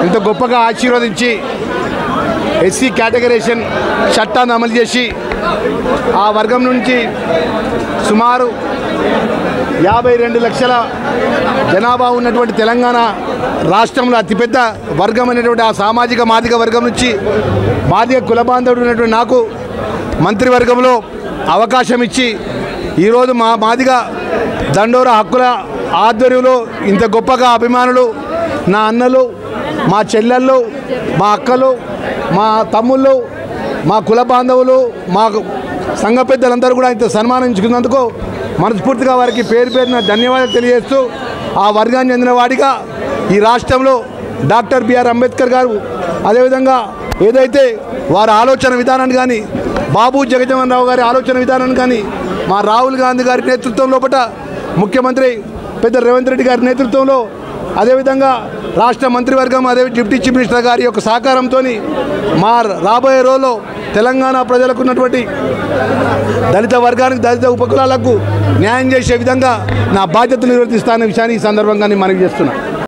ఇంత గొప్పగా ఆశీర్వదించి ఎస్సీ కేటగరైజేషన్ చట్టాన్ని అమలు చేసి ఆ వర్గం నుంచి సుమారు 52 లక్షల జనాభా ఉన్నటువంటి తెలంగాణ రాష్ట్రంలో అతిపెద్ద వర్గం అనేటువంటి ఆ సామాజిక మాదిగ వర్గం నుంచి మాదిగ కుల బాంధవుడు ఉన్నటువంటి నాకు మంత్రివర్గంలో అవకాశం ఇచ్చి ఈరోజు మా మాదిగ దండోర హక్కుల ఆధ్వర్యంలో ఇంత గొప్పగా అభిమానులు నా అన్నలు మా చెల్లెళ్ళు మా అక్కలు మా తమ్ముళ్ళు మా కుల బాంధవులు మా సంఘ పెద్దలందరూ కూడా ఇంత సన్మానించుకున్నందుకు మనస్ఫూర్తిగా వారికి పేరు పేరున ధన్యవాదాలు తెలియజేస్తూ ఆ వర్గానికి చెందిన వాడిగా ఈ రాష్ట్రంలో డాక్టర్ బిఆర్ అంబేద్కర్ గారు అదేవిధంగా ఏదైతే వారి ఆలోచన విధానాన్ని కానీ బాబు జగజ్జీవన్ రావు గారి ఆలోచన విధానాన్ని కానీ మా రాహుల్ గాంధీ గారి నేతృత్వం లోపల ముఖ్యమంత్రి పెద్ద రేవంత్ రెడ్డి గారి నేతృత్వంలో అదేవిధంగా రాష్ట్ర మంత్రివర్గం అదే డిప్యూటీ చీఫ్ మినిస్టర్ గారి యొక్క సహకారంతో మా రాబోయే రోజుల్లో తెలంగాణ ప్రజలకు ఉన్నటువంటి దళిత వర్గానికి దళిత ఉపకులాలకు న్యాయం చేసే విధంగా నా బాధ్యతలు నిర్వర్తిస్తానన్న విషయాన్ని ఈ సందర్భంగా నేను మనవి చేస్తున్నాను.